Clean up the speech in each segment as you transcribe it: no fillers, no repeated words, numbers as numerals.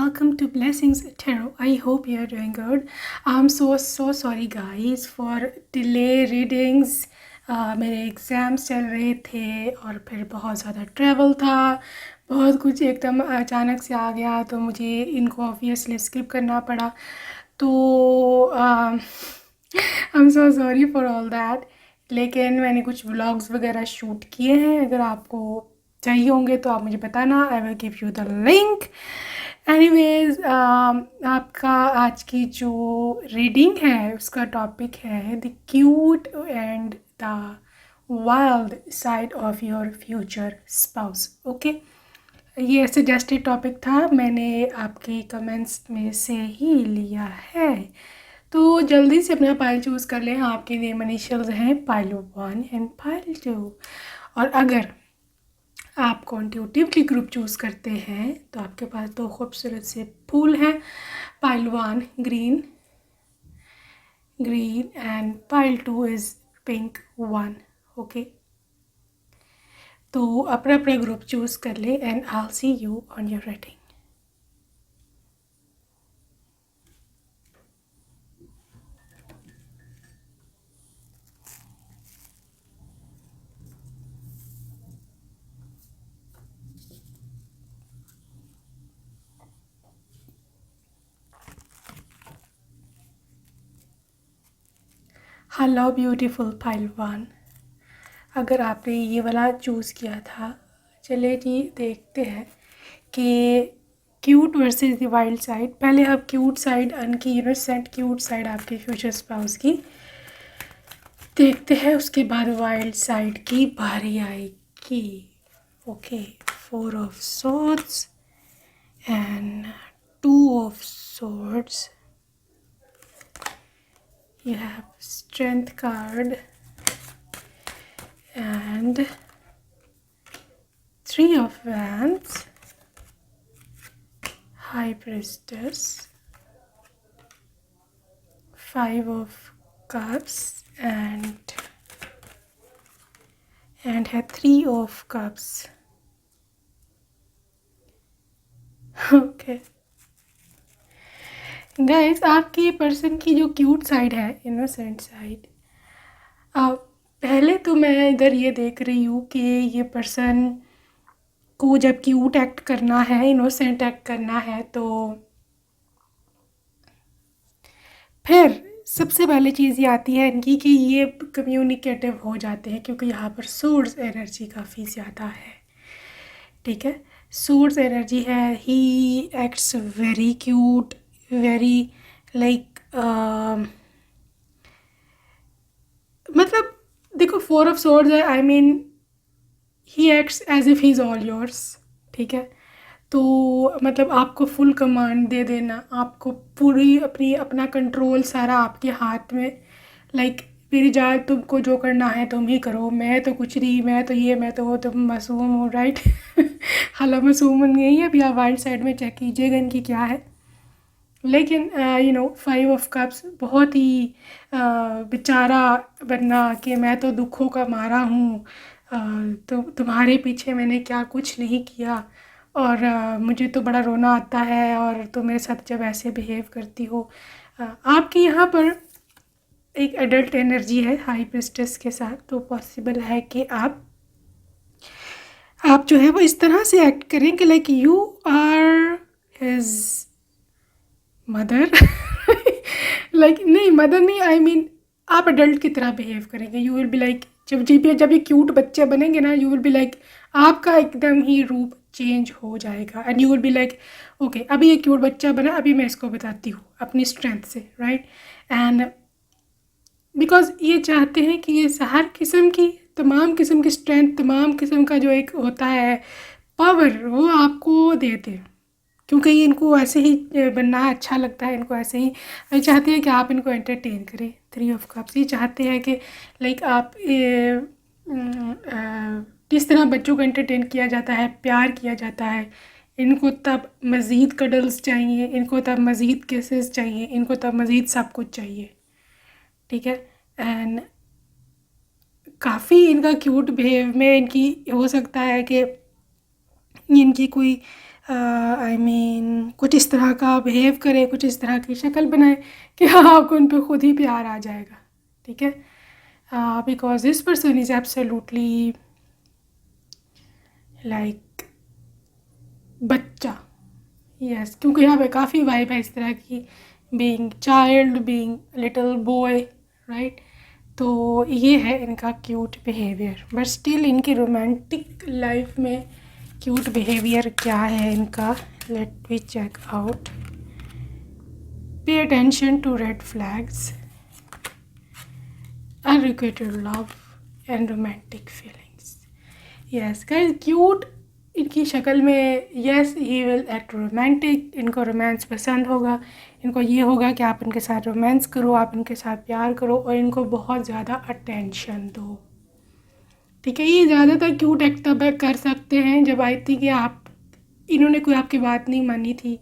welcome to Blessings Tarot. I hope you are doing good. I'm so sorry guys for delay readings. मेरे exams चल रहे थे और फिर बहुत ज़्यादा ट्रैवल था, बहुत कुछ एकदम अचानक से आ गया तो मुझे इनको ऑब्वियसली स्किप करना पड़ा। तो I am so sorry for all that. लेकिन मैंने कुछ व्लॉग्स वगैरह शूट किए हैं, अगर आपको चाहिए होंगे तो आप मुझे बताना, I will give you the link. Anyways, आपका आज की जो रीडिंग है उसका टॉपिक है the cute and the wild side of your future spouse. Okay, ये सजेस्टेड टॉपिक था, मैंने आपके कमेंट्स में से ही लिया है। तो जल्दी से अपना पाइल चूज़ कर लें। आपके नेम इनिशियल्स हैं पाइल 1 एंड पाइल 2। और अगर आप कॉन्ट्यूटिवली ग्रुप चूज़ करते हैं तो आपके पास दो खूबसूरत से फूल हैं, pile 1 green and pile 2 is pink 1। Okay, तो अपना अपना ग्रुप चूज़ कर ले and I will see you on your reading. Hello beautiful pile 1, अगर आपने ये वाला चूज़ किया था, चलिए जी देखते हैं कि cute versus the wild side. पहले आप क्यूट साइड की इनोसेंट क्यूट साइड आपके फ्यूचर स्पाउस की देखते हैं, उसके बाद वाइल्ड साइड की बारी आएगी। Okay, 4 of swords and 2 of swords. You have strength card and 3 of wands, high priestess, 5 of cups and है 3 of cups. ओके गाइस, आपकी पर्सन की जो क्यूट साइड है, इनोसेंट साइड, पहले तो मैं इधर ये देख रही हूँ कि ये पर्सन को जब क्यूट एक्ट करना है, इनोसेंट एक्ट करना है, तो फिर सबसे पहले चीज़ ये आती है इनकी कि ये कम्युनिकेटिव हो जाते हैं, क्योंकि यहाँ पर सोर्स एनर्जी काफ़ी ज़्यादा है। ठीक है, सोर्स एनर्जी है, he acts very cute, very like मतलब देखो 4 ऑफ swords है, I mean he acts as if he is all yours. ठीक है, तो मतलब आपको फुल कमांड दे देना, आपको पूरी अपना कंट्रोल सारा आपके हाथ में, लाइक मेरी जान, तुमको जो करना है तुम ही करो, मैं तो कुछ नहीं, मैं तो ये, मैं तो वो, तुम मासूम हो, राइट। हालांकि मासूम नहीं है, अभी आप वाइल्ड साइड में चेक कीजिएगा इनकी क्या है। लेकिन 5 ऑफ कप्स बहुत ही बेचारा बनना कि मैं तो दुखों का मारा हूँ, तो तुम्हारे पीछे मैंने क्या कुछ नहीं किया, और मुझे तो बड़ा रोना आता है, और तुम मेरे साथ जब ऐसे बिहेव करती हो। आपकी यहाँ पर एक एडल्ट एनर्जी है हाई प्रिस्टेस के साथ, तो पॉसिबल है कि आप जो है वो इस तरह से एक्ट करें कि like you are his mother. Like नहीं, मदर नहीं, आई मीन आप अडल्ट की तरह बिहेव करेंगे। यू विल बी लाइक, जब ये क्यूट बच्चे बनेंगे ना, यू विल बी लाइक, आपका एकदम ही रूप चेंज हो जाएगा and you will be like okay, अभी ये क्यूट बच्चा बना, अभी मैं इसको बताती हूँ अपनी स्ट्रेंथ से, राइट। एंड बिकॉज ये चाहते हैं कि ये हर किस्म की, तमाम किस्म की स्ट्रेंथ, तमाम किस्म का जो एक होता है पावर, वो आपको देते हैं, क्योंकि ये इनको ऐसे ही बनना अच्छा लगता है, इनको ऐसे ही चाहते हैं कि आप इनको एंटरटेन करें। 3 ऑफ कप्स ये चाहते हैं कि लाइक आप जिस तरह बच्चों को एंटरटेन किया जाता है, प्यार किया जाता है, इनको तब मज़ीद कडल्स चाहिए, इनको तब मज़ीद केसेस चाहिए, इनको तब मज़ीद सब कुछ चाहिए। ठीक है, एंड काफ़ी इनका क्यूट बिहेव में इनकी हो सकता है कि इनकी कोई आई मीन कुछ इस तरह का बिहेव करे, कुछ इस तरह की शक्ल बनाए कि आपको उन पे खुद ही प्यार आ जाएगा, ठीक है। Because this person is absolutely like बच्चा, यस, क्योंकि यहाँ पे काफ़ी वाइब है इस तरह की, being child, being little boy, right. तो ये है इनका क्यूट बिहेवियर, बट स्टिल इनकी रोमांटिक लाइफ में क्यूट बिहेवियर क्या है इनका, let me check out. Pay attention to red flags, unrequited love and romantic feelings. Yes guys, cute इनकी शक्ल में, yes he will act romantic, इनको रोमांस पसंद होगा, इनको ये होगा कि आप इनके साथ रोमांस करो, आप इनके साथ प्यार करो और इनको बहुत ज़्यादा अटेंशन दो, ठीक है। ये ज़्यादातर क्यूट एक्ट तब कर सकते हैं जब आई थी कि आप इन्होंने कोई आपकी बात नहीं मानी थी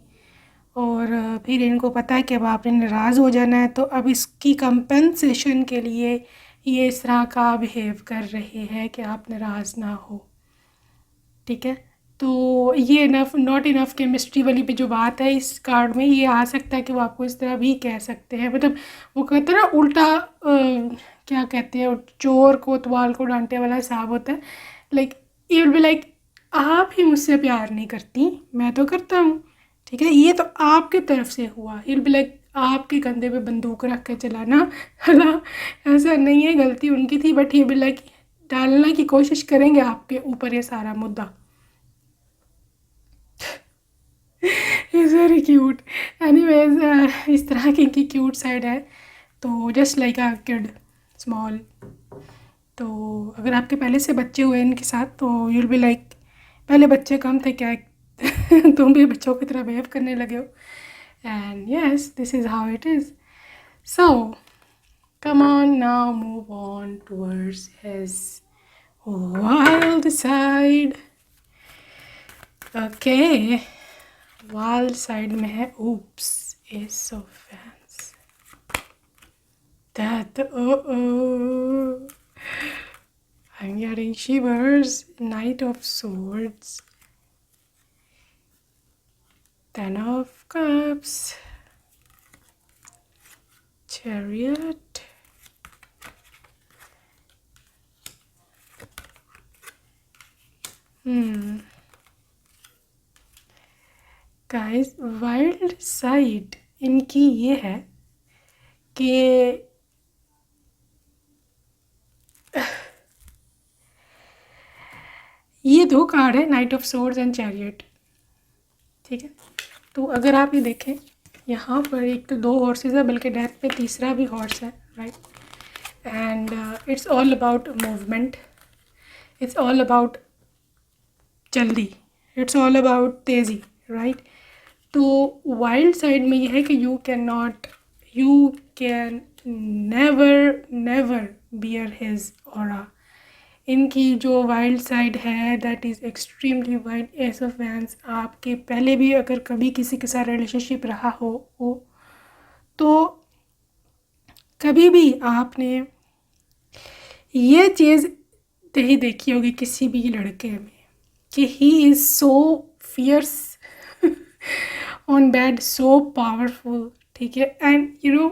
और फिर इनको पता है कि अब आपने नाराज़ हो जाना है, तो अब इसकी कंपनसेशन के लिए ये इस तरह का बिहेव कर रहे हैं कि आप नाराज़ ना हो, ठीक है। तो ये इनफ नॉट इनफ केमिस्ट्री वाली पे जो बात है इस कार्ड में, ये आ सकता है कि वो आपको इस तरह भी कह सकते हैं, मतलब वो कहते हैं ना उल्टा, क्या कहते हैं, चोर कोतवाल को डांटे वाला हिसाब होता है। लाइक ये विल बी लाइक, आप ही मुझसे प्यार नहीं करती, मैं तो करता हूँ, ठीक है। ये तो आपकी तरफ से हुआ, ये विल बी लाइक आपके कंधे पे बंदूक रख के चलाना, हला, ऐसा नहीं है, गलती उनकी थी, बट ये भी लाइक डालने की कोशिश करेंगे आपके ऊपर ये सारा मुद्दा। Is very cute. एनीवेज, इस तरह की इनकी क्यूट साइड है, तो just like a kid small. तो अगर आपके पहले से बच्चे हुए इनके साथ तो यूल बी लाइक, पहले बच्चे कम थे क्या, तुम भी बच्चों की तरह बिहेव करने लगे हो, and yes this is how it is. So come on now, move on towards his wild side. Okay, wild side में है oops, ace of wands, that I'm getting shivers, knight of swords, ten of cups, chariot, guys wild side इनकी ये है कि ये दो card है, night of swords and chariot, ठीक है। तो अगर आप ये देखें यहाँ पर एक तो दो हॉर्सेस है, बल्कि डेथ पे तीसरा भी हॉर्स है, right. And it's all about movement, it's all about जल्दी, इट्स ऑल अबाउट तेज़ी, राइट। तो वाइल्ड साइड में ये है कि you can never bear his aura. इनकी जो वाइल्ड साइड है that is extremely wild, ace of wands. आपके पहले भी अगर कभी किसी के साथ रिलेशनशिप रहा हो तो कभी भी आपने ये चीज़ नहीं देखी होगी किसी भी लड़के में कि he is so fierce on bed, so powerful, ठीक है। एंड यू नो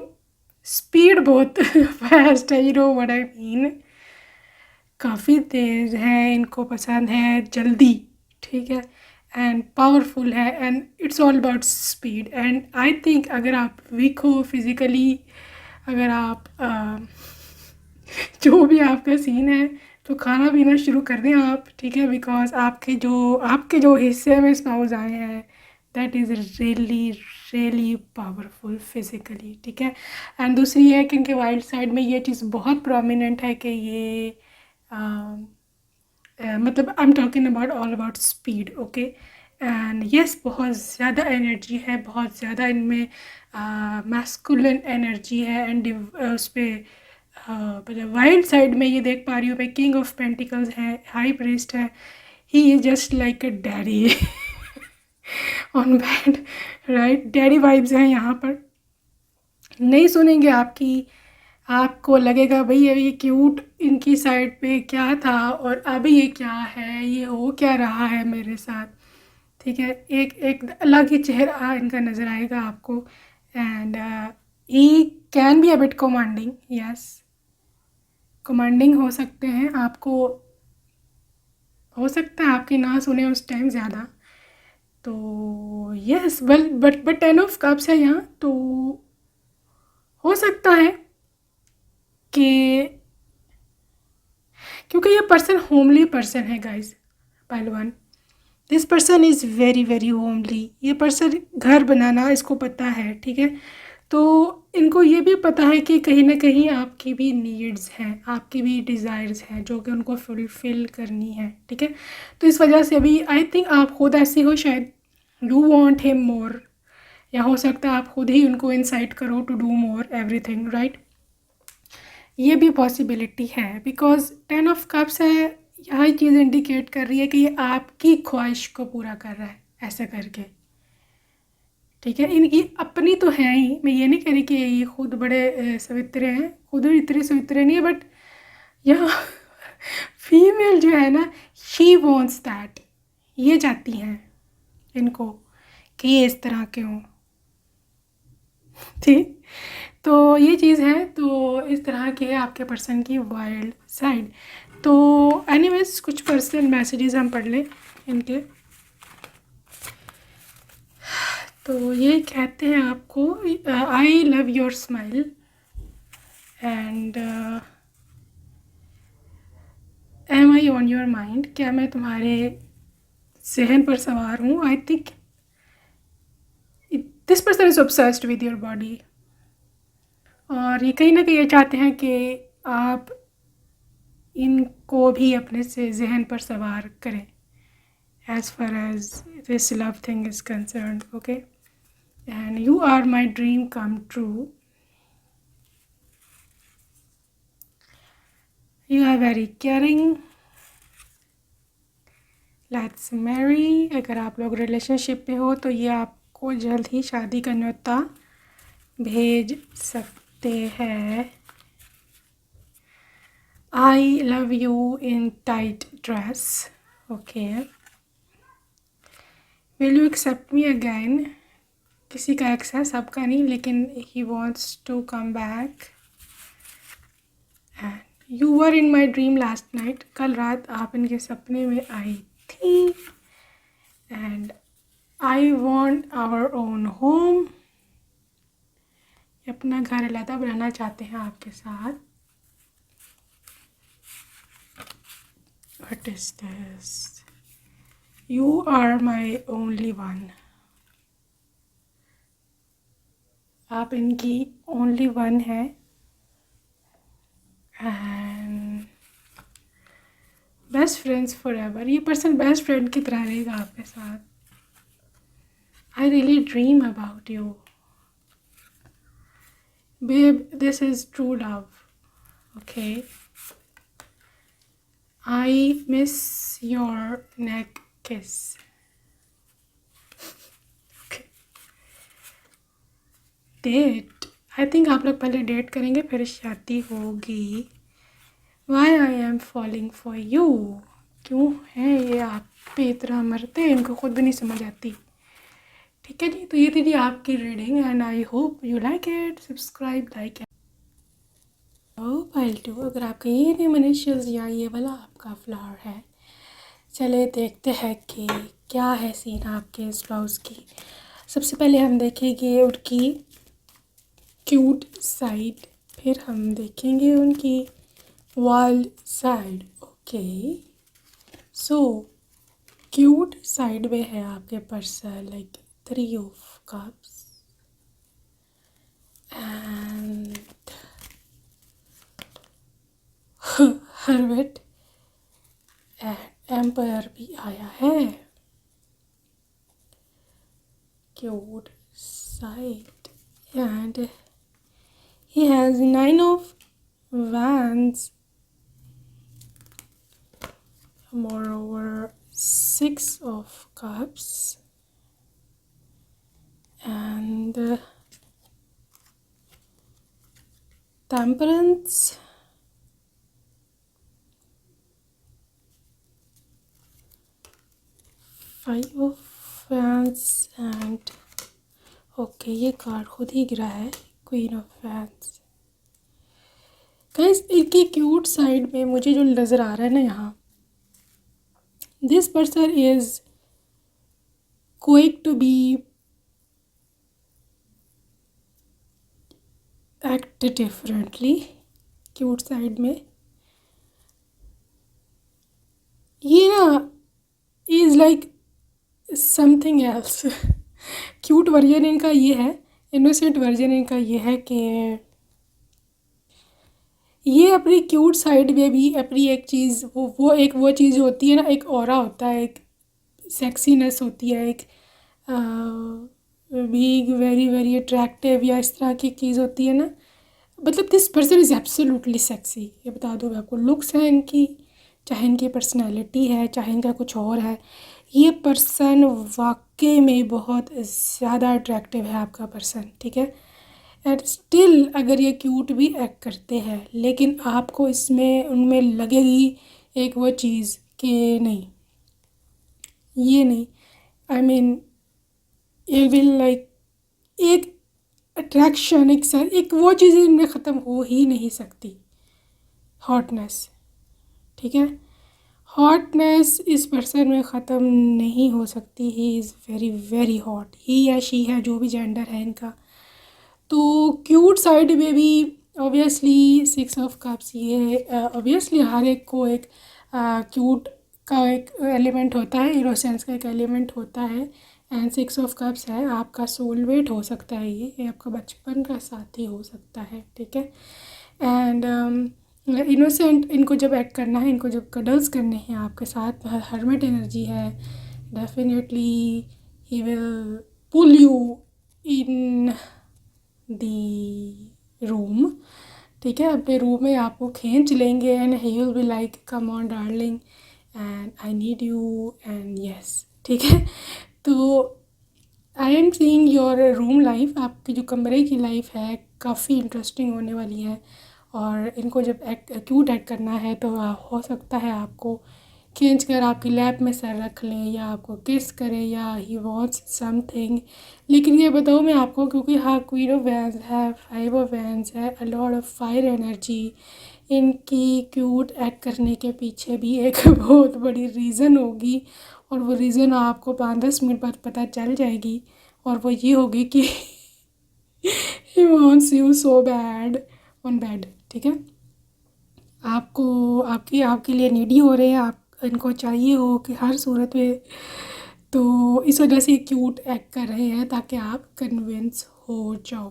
स्पीड बहुत फास्ट है, you know what I mean, काफ़ी तेज़ है, इनको पसंद है जल्दी, ठीक है, एंड पावरफुल है, and it's all about speed. And I think अगर आप वीक हो फिज़िकली, अगर आप जो भी आपका सीन है तो खाना पीना शुरू कर दें आप, ठीक है, बिकॉज आपके जो हिस्से में स्पाउस आए हैं that is really powerful physically, ठीक है। एंड दूसरी है कि इनके वाइल्ड साइड में ये चीज़ बहुत प्रोमिनेंट है कि ये मतलब आई am talking about all about speed, okay. And yes बहुत ज़्यादा एनर्जी है, बहुत ज़्यादा इनमें मैस्कुलिन एनर्जी है, एंड उस पर मतलब वाइल्ड साइड में ये देख पा रही हूँ मैं, किंग ऑफ पेंटिकल्स है, हाई प्रीस्ट है, he is just like a daddy on bed, right. Daddy vibes हैं यहाँ पर, नहीं सुनेंगे आपकी, आपको लगेगा भाई ये क्यूट इनकी साइड पे क्या था और अभी ये क्या है, ये हो क्या रहा है मेरे साथ, ठीक है, एक एक अलग ही चेहरा इनका नज़र आएगा आपको। And he can be a bit commanding, yes, commanding हो सकते हैं आपको, हो सकता है आपकी ना सुने उस टाइम ज़्यादा। तो yes, well but 10 of cups है यहाँ, तो हो सकता है कि क्योंकि ये पर्सन होमली पर्सन है गाइस, पहलवान, this person is very very homely. ये पर्सन घर बनाना इसको पता है, ठीक है। तो इनको ये भी पता है कि कहीं ना कहीं आपकी भी नीड्स हैं, आपकी भी डिज़ायर्स हैं जो कि उनको फुलफ़िल करनी है, ठीक है। तो इस वजह से अभी आई थिंक आप खुद ऐसे हो, शायद यू वांट हिम मोर, या हो सकता है आप खुद ही उनको इंसाइट करो to do more everything, right. ये भी पॉसिबिलिटी है बिकॉज 10 ऑफ कप्स है, यही चीज़ इंडिकेट कर रही है कि ये आपकी ख्वाहिश को पूरा कर रहा है ऐसा करके, ठीक है। इनकी अपनी तो है ही, मैं ये नहीं कह रही कि ये खुद बड़े सवित्रे हैं, खुद भी इतने सवित्रे नहीं है, बट यहाँ फीमेल जो है ना, शी वॉन्ट्स दैट, ये चाहती हैं इनको कि ये इस तरह के हों, ठीक। तो ये चीज़ है, तो इस तरह की है आपके पर्सन की वाइल्ड साइड। तो एनीवेज कुछ पर्सनल मैसेजेस हम पढ़ लें इनके। तो ये कहते हैं आपको, I love your smile and am I on your mind, क्या मैं तुम्हारे जहन पर सवार हूँ। I think this person is obsessed with your body, और ये कहीं ना कहीं ये चाहते हैं कि आप इनको भी अपने से जहन पर सवार करें as far as this love thing is concerned, okay। And you are my dream come true, you are very caring, let's marry। अगर आप लोग रिलेशनशिप में हो तो ये आपको जल्द ही शादी का न्योता भेज सकते हैं। I love you in tight dress, okay। will you accept me again, किसी का एक्स है, सबका नहीं, लेकिन he wants to come back। and you were in my dream last night, कल रात आप इनके सपने में आई थी। and I want our own home, अपना घर अलग बनाना चाहते हैं आपके साथ। what is this, you are my only one, आप इनकी ओनली वन है। एंड बेस्ट फ्रेंड्स फॉर एवर, ये पर्सन बेस्ट फ्रेंड की तरह रहेगा आपके साथ। I really dream about you babe, this is true love, okay. I miss your neck kiss, date, I think आप लोग पहले डेट करेंगे फिर शादी होगी। Why I am falling for you, क्यों है ये आप पे इतना मरते हैं, इनको खुद भी नहीं समझ आती, ठीक है जी। तो ये थी जी आपकी reading and I hope you like it, subscribe like फाइल टू। अगर आपका ये नहीं मनीषियल्स या ये वाला आपका फ्लावर है, चले देखते हैं कि क्या है सीन आपके इस ब्लाउज़ की। सबसे पहले हम देखेंगे उनकी क्यूट साइड, फिर हम देखेंगे उनकी wild side, okay. So cute side में है आपके person like 3 of cups and hermit and empress भी आया है, cute side. And he has 9 of wands, moreover 6 of cups and temperance, 5 of fans and okay, ये कार्ड खुद ही गिरा है, क्वीन ऑफ फैंस। गाइस, इनकी क्यूट साइड में मुझे जो नज़र आ रहा है ना यहाँ, this person is going to be act differently. Cute side में ये ना is like something else. Cute version इनका ये है, इनोसेंट वर्जन इनका ये है कि ये अपनी क्यूट साइड में भी अपनी एक चीज़, वो चीज़ होती है ना, एक ऑरा होता है, एक सेक्सीनेस होती है, एक बीइंग वेरी वेरी अट्रैक्टिव या इस तरह की चीज़ होती है ना। मतलब this person is absolutely sexy, ये बता दूँ मैं आपको। लुक्स है इनकी, चाहे इनकी पर्सनैलिटी है, चाहे इनका कुछ और है, ये पर्सन वाकई में बहुत ज़्यादा अट्रैक्टिव है आपका पर्सन, ठीक है। एंड स्टिल अगर ये क्यूट भी एक्ट करते हैं, लेकिन आपको इसमें उनमें लगेगी एक वो चीज़ कि नहीं, ये नहीं, आई मीन ये विल लाइक एक अट्रैक्शन, एक वो चीज़ इनमें ख़त्म हो ही नहीं सकती, हॉटनेस, ठीक है। हॉटनेस इस पर्सन में ख़त्म नहीं हो सकती। He is very very hot, he या शी है, जो भी जेंडर है इनका। तो क्यूट साइड में भी ऑब्वियसली 6 ऑफ कप्स, ये ऑब्वियसली हर एक को एक क्यूट का एक एलिमेंट होता है, इनोसेंस का एक एलिमेंट होता है। एंड 6 ऑफ कप्स है, आपका सोलमेट हो सकता है, ये आपका बचपन का साथी हो सकता है, ठीक है। एंड इनोसेंट इनको जब एक्ट करना है, इनको जब कडल्स करने हैं आपके साथ, हर्मिट एनर्जी है, definitely he will pull you in the room, ठीक है। अपने रूम में आपको खींच लेंगे and he will be like come on darling and I need you and yes, ठीक है। तो I am seeing your room life, आपकी जो कमरे की लाइफ है काफ़ी इंटरेस्टिंग होने वाली है। और इनको जब क्यूट एक्ट करना है तो हो सकता है आपको खींच कर आपकी लैप में सर रख लें, या आपको किस करें, या ही वॉन्ट्स समथिंग। लेकिन ये बताऊँ मैं आपको, क्योंकि हाँ क्वीन ऑफ वैंस है, 5 ऑफ वैंस है, a lot of fire energy, इनकी क्यूट एक्ट करने के पीछे भी एक बहुत बड़ी रीज़न होगी। और वो रीज़न आपको 5-10 मिनट बाद पता चल जाएगी, और वो ये होगी कि ही wants you so bad on bad, ठीक है। आपको आपके लिए नीडी हो रहे हैं, आप इनको चाहिए हो कि हर सूरत में। तो इस वजह से क्यूट एक्ट कर रहे हैं ताकि आप कन्विंस हो जाओ,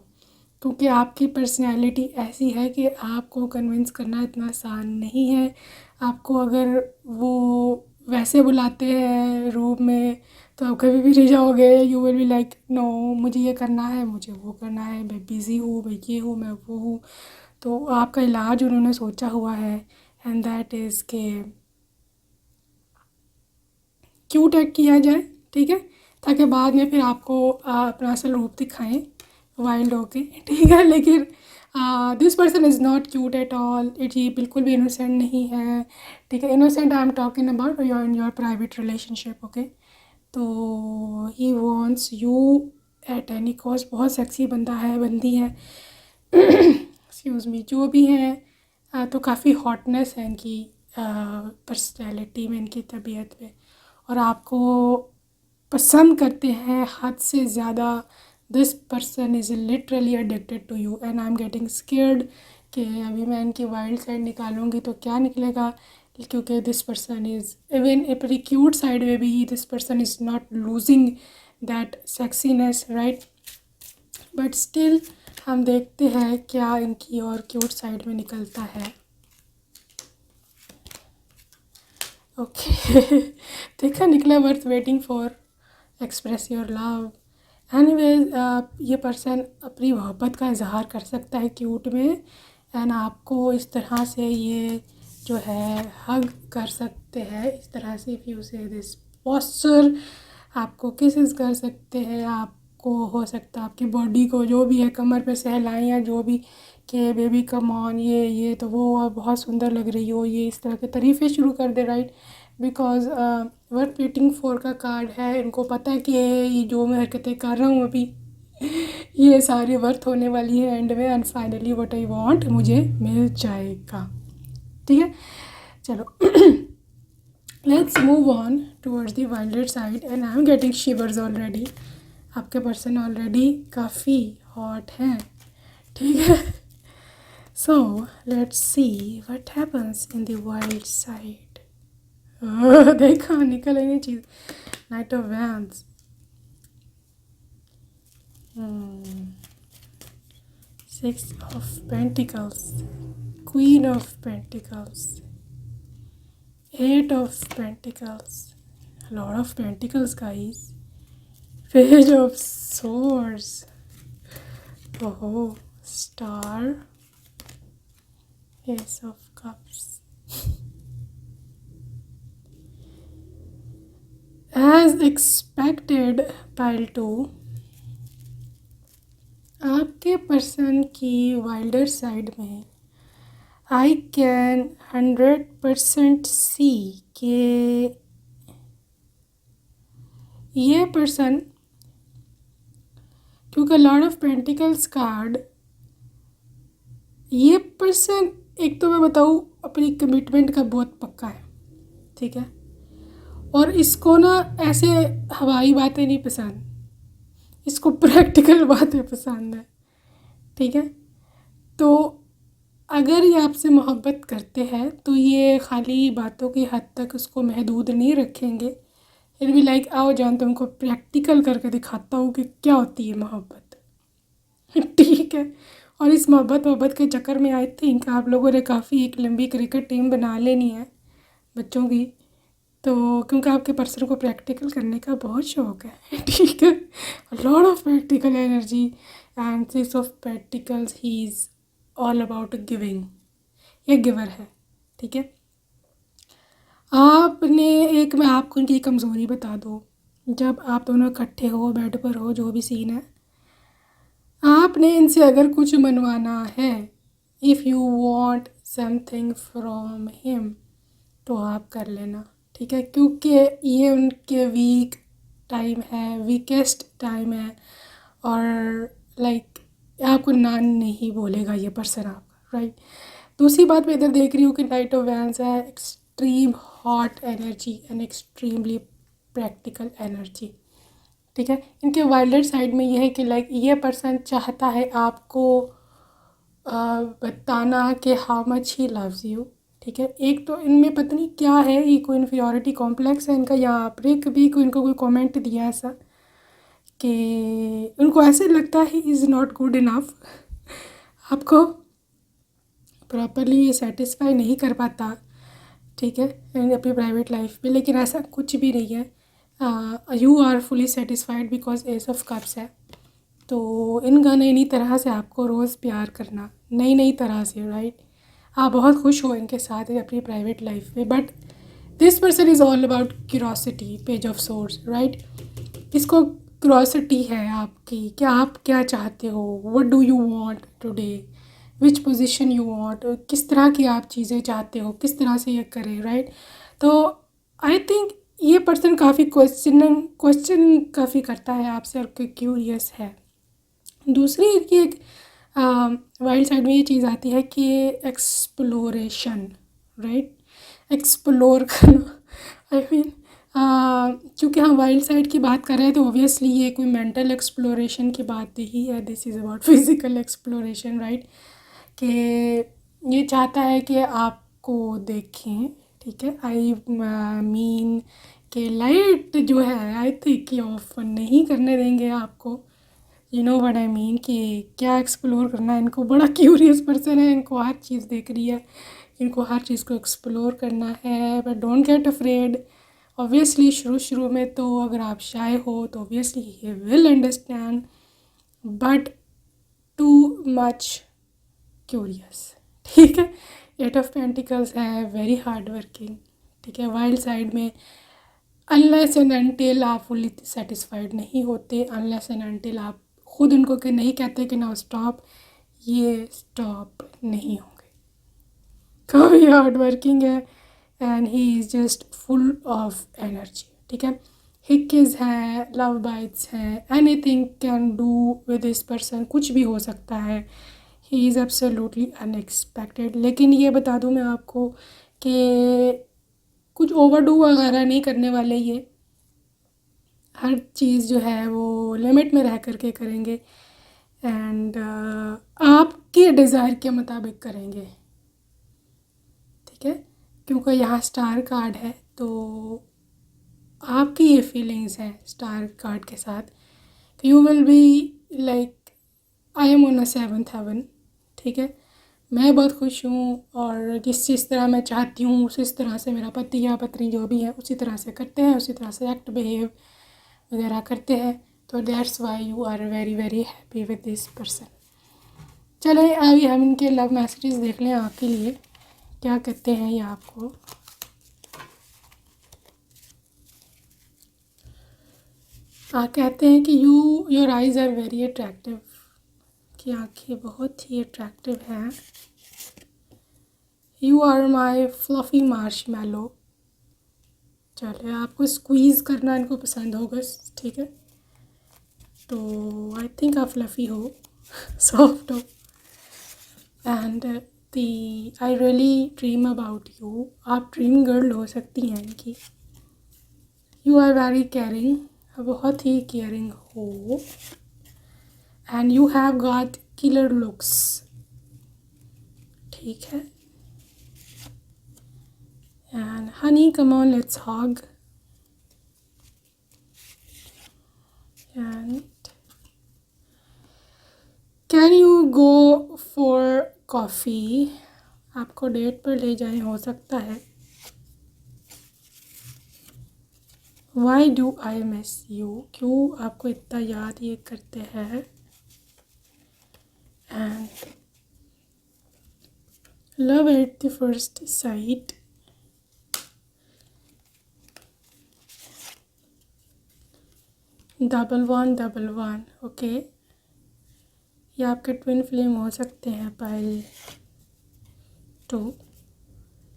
क्योंकि आपकी पर्सनैलिटी ऐसी है कि आपको कन्विंस करना इतना आसान नहीं है। आपको अगर वो वैसे बुलाते हैं रूम में तो आप कभी भी नहीं जाओगे। You will be like no, मुझे ये करना है, मुझे वो करना है, मैं बिज़ी हूँ, मैं ये हूँ, मैं वो हूँ। तो आपका इलाज उन्होंने सोचा हुआ है, एंड दैट इज़ के क्यूट एक्ट किया जाए, ठीक है, ताकि बाद में फिर आपको अपना असल रूप दिखाएं वाइल्ड होके, ठीक है। लेकिन this person is not cute at all, it ये बिल्कुल भी इनोसेंट नहीं है, ठीक है। Innocent I am talking about your in your private relationship, okay. तो he wants you at any cost, बहुत सेक्सी बंदा है, बंदी है, एक्सक्यूज़ मी, जो भी हैं। तो काफ़ी हॉटनेस है इनकी पर्सनैलिटी में, इनकी तबीयत में, और आपको पसंद करते हैं हद से ज़्यादा। This person is literally addicted to you and I am getting scared कि अभी मैं इनकी वाइल्ड साइड निकालूंगी तो क्या निकलेगा, क्योंकि this person is even a very cute side में भी this person is not losing that sexiness, right. But still हम देखते हैं क्या इनकी और क्यूट साइड में निकलता है, ओके। देखा, निकला worth waiting for, express your love. Anyways, ये पर्सन अपनी मोहब्बत का इजहार कर सकता है क्यूट में, एंड आपको इस तरह से ये जो है हग कर सकते हैं, इस तरह से, इफ़ यू से दिस पोस्चर, आपको किसेस कर सकते हैं, आपको आपको हो सकता है आपकी बॉडी को जो भी है कमर पे सहलाइयाँ जो भी कि बेबी कम ऑन ये तो वो बहुत सुंदर लग रही हो, ये इस तरह के तारीफ़ें शुरू कर दे, right. Because worth waiting for का कार्ड है, इनको पता है कि ये जो मैं हरकतें कर रहा हूँ अभी ये सारी वर्थ होने वाली है एंड में, and finally what I want मुझे मिल जाएगा, ठीक है। चलो let's move on towards the wilder side and I am getting shivers already. आपके पर्सन ऑलरेडी काफ़ी हॉट हैं, ठीक है। So let's see what happens in the wild side. देखा निकल आई चीज़, knight of wands, six of pentacles, queen of pentacles, eight of pentacles, lord of pentacles guys, page of swords, ओहो, star, S of cups. As expected pile 2, आपके person की Wilder side में I can 100% सी कि ये person, क्योंकि Lord of pentacles card, ये person एक तो मैं बताऊँ अपनी कमिटमेंट का बहुत पक्का है, ठीक है। और इसको ना ऐसे हवाई बातें नहीं पसंद, इसको प्रैक्टिकल बातें पसंद है, ठीक है। तो अगर ये आपसे मोहब्बत करते हैं तो ये खाली बातों की हद तक उसको महदूद नहीं रखेंगे, फिर भी लाइक आओ जान तुमको प्रैक्टिकल करके दिखाता हूँ कि क्या होती है मोहब्बत, ठीक है। और इस मोहब्बत के चक्कर में आई थिंक आप लोगों ने काफ़ी एक लंबी क्रिकेट टीम बना लेनी है बच्चों की, तो क्योंकि आपके पर्सन को प्रैक्टिकल करने का बहुत शौक़ है, ठीक है। Lot of practical energy and six of practicals, he is all about giving, ये गिवर है, ठीक है। आपने एक, मैं आपको उनकी कमज़ोरी बता दूँ, जब आप दोनों इकट्ठे हो बेड पर हो जो भी सीन है, आपने इनसे अगर कुछ मनवाना है, if you want something from him, तो आप कर लेना, ठीक है। क्योंकि ये उनके वीक टाइम है, वीकेस्ट टाइम है, और लाइक आपको ना नहीं बोलेगा ये पर्सन आपका, राइट। दूसरी बात मैं इधर देख रही हूँ कि नाइट ऑफ वैंड्स है, extreme hot energy and extremely practical energy, ठीक है। इनके वाइल्डर साइड में ये है कि लाइक ये पर्सन चाहता है आपको बताना कि how much he loves you, ठीक है। एक तो इनमें पता नहीं क्या है, ये कोई इन्फीरियॉरिटी कॉम्प्लेक्स है इनका, या आपने कभी कोई इनको कोई कमेंट दिया ऐसा कि उनको ऐसे लगता है इज़ नॉट गुड इनफ, आपको प्रॉपरली ये सेटिस्फाई नहीं कर पाता, ठीक है, अपनी प्राइवेट लाइफ में। लेकिन ऐसा कुछ भी नहीं है, you are fully satisfied because ace of cups है। तो इनका नई नई तरह से आपको रोज़ प्यार करना, नई नई तरह से, राइट। आप बहुत खुश हो इनके साथ अपनी प्राइवेट लाइफ में, but this person is all about curiosity, page of source, right. इसको क्यूरोसिटी है आपकी कि आप क्या चाहते हो, what do you want today, which position you want, किस तरह की आप चीज़ें चाहते हो, किस तरह से ये करें, राइट। तो आई थिंक ये पर्सन काफ़ी क्वेश्चन काफ़ी करता है आपसे और क्यूरियस है। दूसरी इनकी एक वाइल्ड साइड में ये चीज़ आती है कि एक्सप्लोरेशन, राइट, एक्सप्लोर करना। आई मीन चूँकि हम वाइल्ड साइड की बात कर रहे हैं तो ऑब्वियसली ये कोई मेंटल एक्सप्लोरेशन की बात ही है, this is about physical exploration, right. कि ये चाहता है कि आपको देखें, ठीक है। आई मीन कि लाइट जो है आई थिंक ये ऑफ नहीं करने देंगे आपको, you know what I mean, कि क्या एक्सप्लोर करना है इनको, बड़ा क्यूरियस पर्सन है, इनको हर चीज़ देख रही है, इनको हर चीज़ को एक्सप्लोर करना है, but don't get afraid. Obviously शुरू में तो अगर आप शाय हो तो obviously he will understand, but too much curious, ठीक है। एट ऑफ पेंटिकल्स है, वेरी हार्ड वर्किंग, ठीक है। वाइल्ड साइड में अनलेस एंड अनटिल आप फुल्ली सेटिस्फाइड नहीं होते, अनलेस एंड अनटिल आप खुद उनको कि नहीं कहते कि नाउ स्टॉप, ये स्टॉप नहीं होंगे। काफ़ी हार्ड वर्किंग है and he is just full of energy, ठीक है। हिक्स है, लव बाइट्स हैं, anything can do with this person, कुछ भी हो सकता है। He is absolutely unexpected. लेकिन ये बता दूँ मैं आपको कि कुछ ओवरडू वगैरह नहीं करने वाले ये, हर चीज़ जो है वो लिमिट में रह कर के करेंगे एंड आपके डिज़ायर के मुताबिक करेंगे, ठीक है। क्योंकि यहाँ स्टार कार्ड है तो आपकी ये फीलिंग्स हैं स्टार कार्ड के साथ, you will be like I am on a seventh heaven, ठीक है। मैं बहुत खुश हूँ और जिस तरह मैं चाहती हूँ उस तरह से मेरा पति या पत्नी जो भी है उसी तरह से करते हैं, उसी तरह से एक्ट बिहेव वगैरह करते हैं। तो that's why you are very very happy with this person. चलें अभी हम इनके लव मैसेजेस देख लें आपके लिए, क्या कहते हैं ये आपको। कहते हैं कि your eyes are very attractive, कि आँखें बहुत ही अट्रैक्टिव हैं। You are my fluffy marshmallow. चलिए आपको स्क्वीज़ करना इनको पसंद होगा, ठीक है। तो आई थिंक आप फ्लफ़ी हो, सॉफ्ट हो and the I really dream about you. आप ड्रीम गर्ल हो सकती हैं इनकी। यू आर वेरी केयरिंग, बहुत ही केयरिंग हो and you have got killer looks, ठीक है। And honey come on let's hug and can you go for coffee, आपको डेट पर ले जाएं हो सकता है। Why do I miss you, क्यों आपको इतना याद ये करते हैं। And love at the first sight, double one, okay. ये आपके ट्विन फ्लेम हो सकते हैं। Pile 2,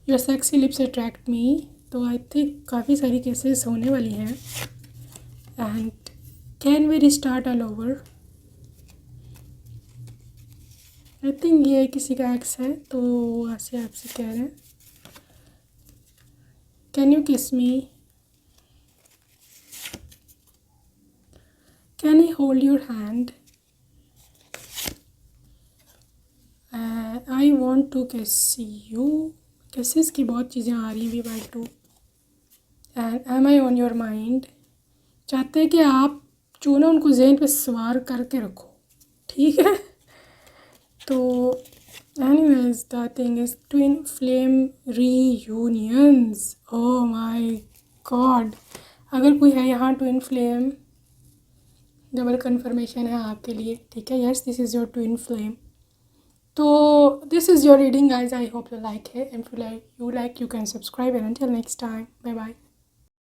your sexy lips attract me, तो आई थिंक काफ़ी सारी केसेस होने वाली हैं। And can we restart all over, I think ये किसी का एक्स है तो ऐसे आपसे कह रहे हैं। Can you kiss me, can I hold your hand, I want to kiss you, kisses की बहुत चीज़ें आ रही हैं भी by 2। And am I on your mind, चाहते हैं कि आप जो ना उनको जहन पे सवार करके रखो, ठीक है। तो anyways the thing is twin flame reunions, oh my God. अगर कोई है यहाँ ट्विन फ्लेम, डबल कन्फर्मेशन है आपके लिए, ठीक है। Yes this is your twin flame. तो this is your reading guys, I hope you like है, if you like you can subscribe and until next time, bye bye.